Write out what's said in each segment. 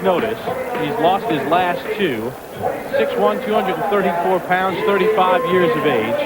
Notice he's lost his last two. 6'1", 234 pounds, 35 years of age.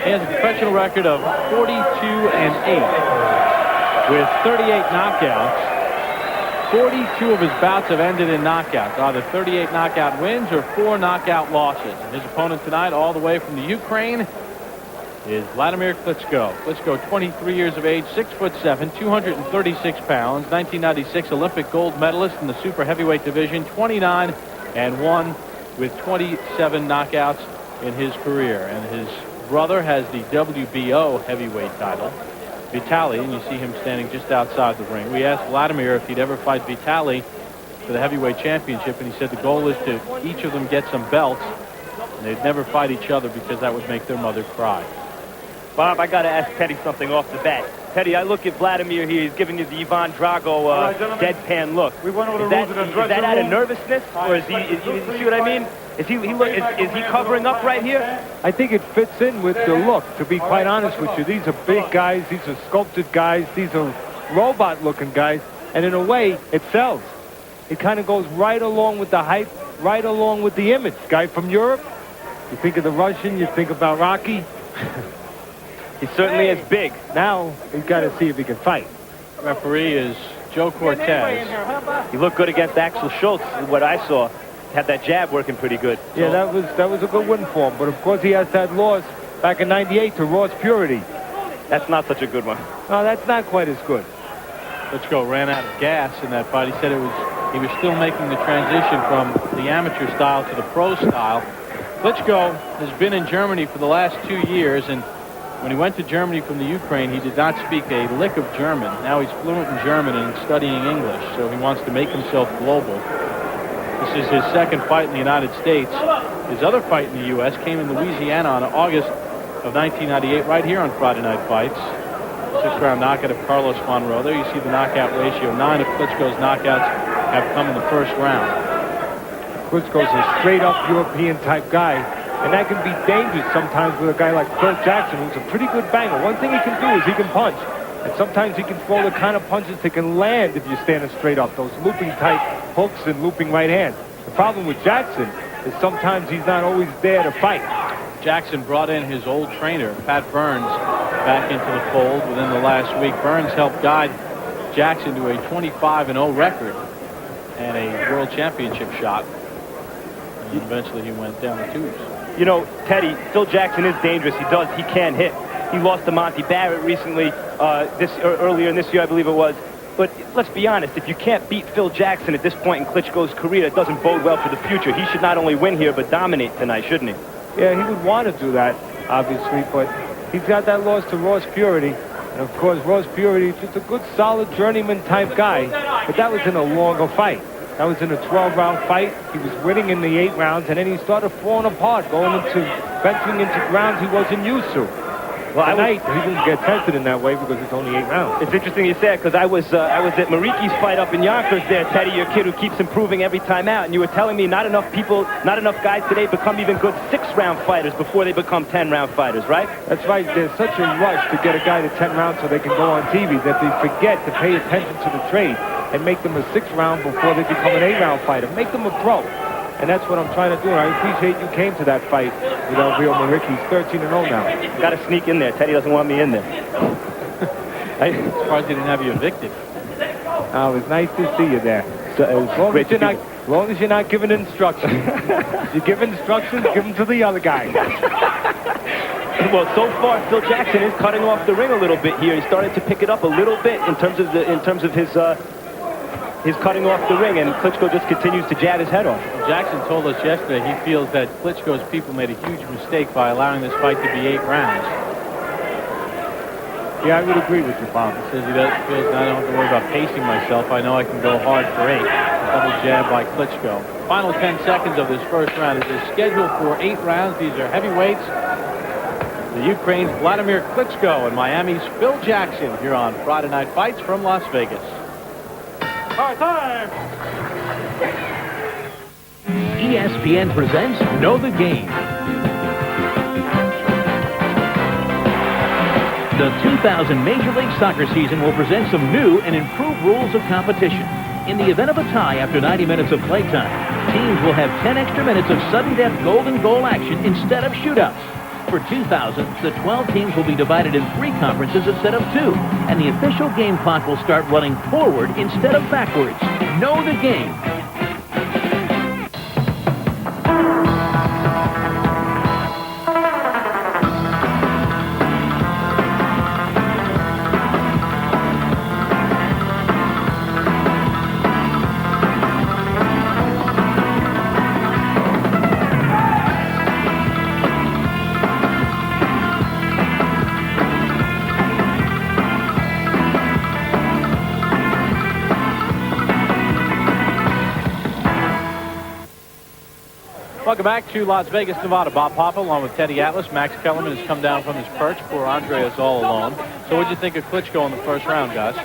He has a professional record of 42-8 with 38 knockouts. 42 of his bouts have ended in knockouts, either 38 knockout wins or 4 knockout losses. And his opponent tonight, all the way from the Ukraine, is Vladimir Klitschko. Klitschko, 23 years of age, 6'7", 236 pounds, 1996 Olympic gold medalist in the super heavyweight division, 29-1 with 27 knockouts in his career. And his brother has the WBO heavyweight title, Vitaly, and you see him standing just outside the ring. We asked Vladimir if he'd ever fight Vitaly for the heavyweight championship, and he said the goal is to each of them get some belts, and they'd never fight each other because that would make their mother cry. Bob, I got to ask Teddy something off the bat. Teddy, I look at Vladimir here. He's giving you the Ivan Drago deadpan look. Is that out of nervousness, or is he? You see what I mean? Is he covering up right here? I think it fits in with the look, to be quite honest with you. These are big guys. These are sculpted guys. These are robot-looking guys. And in a way, it sells. It kind of goes right along with the hype, right along with the image. Guy from Europe, you think of the Russian, you think about Rocky. He certainly is big. Now, we've got to see if he can fight. Referee is Joe Cortez. He looked good against Axel Schultz, what I saw. Had that jab working pretty good. Yeah, that was a good win for him. But, of course, he has that loss back in '98 to Ross Purity. That's not such a good one. No, that's not quite as good. Klitschko ran out of gas in that fight. He said he was still making the transition from the amateur style to the pro style. Klitschko has been in Germany for the last 2 years, and when he went to Germany from the Ukraine, he did not speak a lick of German. Now he's fluent in German and studying English, so he wants to make himself global. This is his second fight in the United States. His other fight in the U.S. came in Louisiana on August of 1998, right here on Friday Night Fights. 6-round knockout of Carlos Monroe. There you see the knockout ratio. 9 of Klitschko's knockouts have come in the first round. Klitschko's a straight-up European-type guy. And that can be dangerous sometimes with a guy like Phil Jackson, who's a pretty good banger. One thing he can do is he can punch. And sometimes he can throw the kind of punches that can land if you're standing straight up. Those looping-type hooks and looping right hands. The problem with Jackson is sometimes he's not always there to fight. Jackson brought in his old trainer, Pat Burns, back into the fold within the last week. Burns helped guide Jackson to a 25-0 record and a world championship shot. And eventually he went down the tubes. You know, Teddy, Phil Jackson is dangerous. He can hit. He lost to Monty Barrett recently, earlier in this year, I believe it was. But let's be honest, if you can't beat Phil Jackson at this point in Klitschko's career, it doesn't bode well for the future. He should not only win here, but dominate tonight, shouldn't he? Yeah, he would want to do that, obviously, but he's got that loss to Ross Purity. And, of course, Ross Purity is just a good, solid journeyman-type guy. But that was in a longer fight. That was in a 12-round fight. He was winning in the 8 rounds, and then he started falling apart, venturing into grounds he wasn't used to. Well, tonight, he didn't get tested in that way because it's only 8 rounds. It's interesting you said, because I was at Mariki's fight up in Yonkers there, Teddy, your kid who keeps improving every time out, and you were telling me not enough guys today become even good 6-round fighters before they become 10-round fighters, right? That's right. There's such a rush to get a guy to 10 rounds so they can go on TV that they forget to pay attention to the trade and make them a 6-round before they become an 8-round fighter. Make them a pro. And that's what I'm trying to do. And I appreciate you came to that fight with Elvio Marici. He's 13-0 now. Got to sneak in there. Teddy doesn't want me in there. I'm surprised he didn't have you evicted. Oh, it was nice to see you there. So, as long as you're not giving instructions. You give instructions, give them to the other guy. Well, so far, Phil Jackson is cutting off the ring a little bit here. He started to pick it up a little bit in terms of his cutting off the ring, and Klitschko just continues to jab his head off. Jackson told us yesterday he feels that Klitschko's people made a huge mistake by allowing this fight to be 8 rounds. Yeah, I would agree with you, Bob. He says feels I don't have to worry about pacing myself. I know I can go hard for 8. Double jab by Klitschko. Final 10 seconds of this first round. It is scheduled for 8 rounds. These are heavyweights. The Ukraine's Vladimir Klitschko and Miami's Phil Jackson here on Friday Night Fights from Las Vegas. Time. ESPN presents Know the Game. The 2000 Major League Soccer season will present some new and improved rules of competition. In the event of a tie after 90 minutes of playtime, teams will have 10 extra minutes of sudden death golden goal action instead of shootouts. For 2000, the 12 teams will be divided in 3 conferences instead of 2, and the official game clock will start running forward instead of backwards. Know the game. Welcome back to Las Vegas, Nevada. Bob Papa along with Teddy Atlas. Max Kellerman has come down from his perch. Poor Andre is all alone. So what did you think of Klitschko in the first round, guys?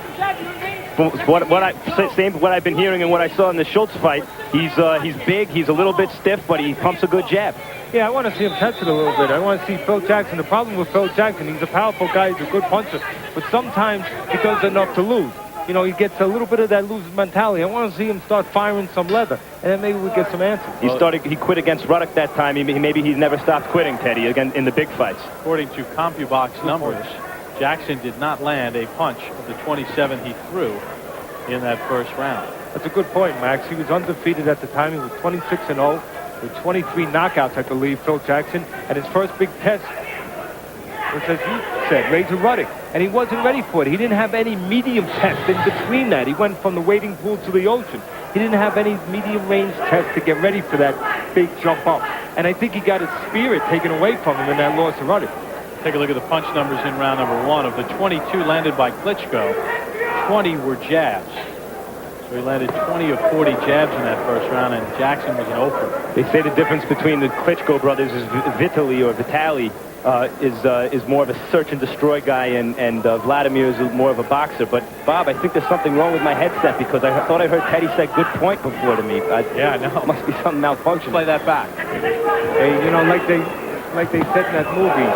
What I've been hearing and what I saw in the Schultz fight, he's big, he's a little bit stiff, but he pumps a good jab. Yeah, I want to see him tested a little bit. I want to see Phil Jackson. The problem with Phil Jackson, he's a powerful guy, he's a good puncher, but sometimes he does enough to lose. You know, he gets a little bit of that loser mentality. I want to see him start firing some leather, and then maybe we get some answers. He quit against Ruddock that time. Maybe he's never stopped quitting, Teddy, again in the big fights. According to CompuBox numbers, Jackson did not land a punch of the 27 he threw in that first round. That's a good point, Max. He was undefeated at the time. He was 26-0 with 23 knockouts, I believe, Phil Jackson. And his first big test was, as you said, Razor Ruddock. And he wasn't ready for it. He didn't have any medium test in between that. He went from the wading pool to the ocean. He didn't have any medium range test to get ready for that big jump up. And I think he got his spirit taken away from him in that loss to Ruddock. Take a look at the punch numbers in round number 1. Of the 22 landed by Klitschko, 20 were jabs. So he landed 20 of 40 jabs in that first round, and Jackson was an opener. They say the difference between the Klitschko brothers is Vitaly is more of a search and destroy guy, and Vladimir is more of a boxer. But Bob, I think there's something wrong with my headset, because I thought I heard Teddy say good point before to me. Yeah, I know. Must be something malfunctioning. Play that back. Hey, you know, like they said in that movie,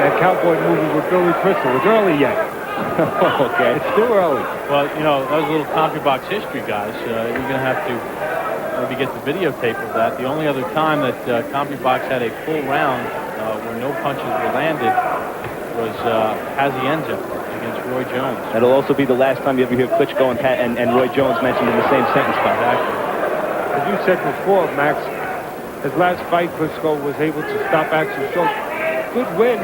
that cowboy movie with Billy Crystal. It's early yet. Okay. It's too early. Well, you know, that was a little CompuBox history, guys. You're going to have to maybe get the videotape of that. The only other time that CompuBox had a full round where no punches were landed was Hacienda against Roy Jones. That'll also be the last time you ever hear Klitschko and Roy Jones mentioned in the same sentence, Bob. As you said before, Max, his last fight, Klitschko was able to stop Axel Schultz. Good win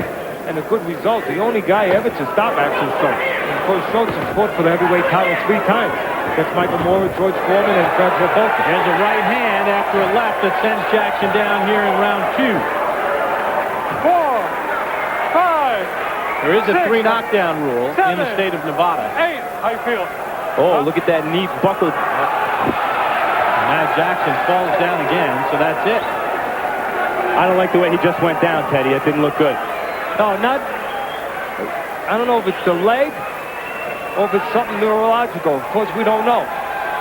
and a good result. The only guy ever to stop Axel Schultz. And of course, Schultz has fought for the heavyweight title 3 times. Against Michael Moorer, George Foreman, and Francois Volta. There's a right hand after a left that sends Jackson down here in round 2. 4, 5. There is a 3 knockdown rule in the state of Nevada. 8. How you feel? Oh, look at that knee buckled. Now Jackson falls down again, so that's it. I don't like the way he just went down, Teddy. It didn't look good. No, not. I don't know if it's the leg or if it's something neurological. Of course, we don't know.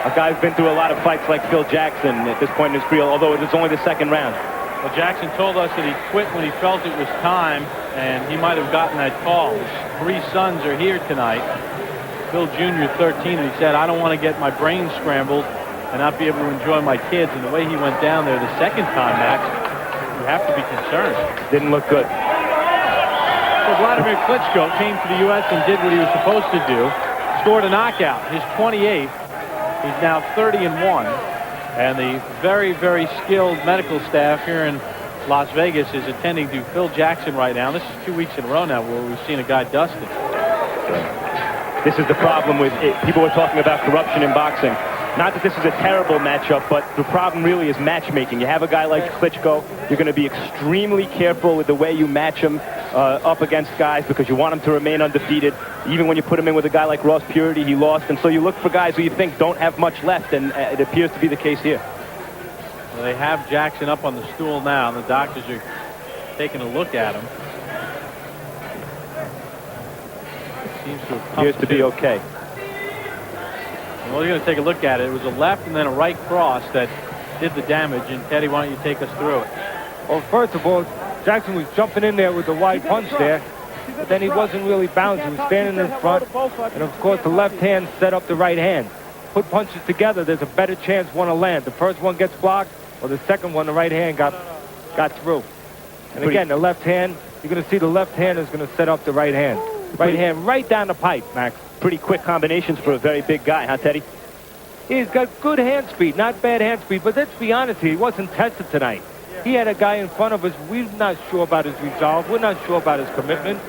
A guy's been through a lot of fights like Phil Jackson at this point in his career, although it was only the second round. Well, Jackson told us that he quit when he felt it was time, and he might have gotten that call. His 3 sons are here tonight. Phil Jr., 13, and he said, I don't want to get my brain scrambled and not be able to enjoy my kids. And the way he went down there the second time, Max, you have to be concerned. Didn't look good. So Vladimir Klitschko came to the U.S. and did what he was supposed to do. Scored a knockout, his 28th. He's now 30-1. And the very, very skilled medical staff here in Las Vegas is attending to Phil Jackson right now. This is 2 weeks in a row now where we've seen a guy dusted. This is the problem with it. People were talking about corruption in boxing. Not that this is a terrible matchup, but the problem really is matchmaking. You have a guy like Klitschko, you're going to be extremely careful with the way you match him up against guys, because you want him to remain undefeated. Even when you put him in with a guy like Ross Purity, he lost. And so you look for guys who you think don't have much left, and it appears to be the case here. Well, they have Jackson up on the stool now, and the doctors are taking a look at him. Seems to have appears to be okay. Well, you're going to take a look at it. It was a left and then a right cross that did the damage. And Teddy, why don't you take us through it? Well, first of all, Jackson was jumping in there with the wide punch there, but then he wasn't really balanced. He was standing in front, and of course the left hand set up the right hand. put punches together, there's a better chance one will land. The first one gets blocked, or the second one, the right hand got through. And again, the left hand, you're going to see the left hand is going to set up the right hand. Right hand right down the pipe, Max. Pretty quick combinations for a very big guy, huh, Teddy? He's got good hand speed, not bad hand speed, but let's be honest here, he wasn't tested tonight. He had a guy in front of us. We're not sure about his resolve. We're not sure about his commitment.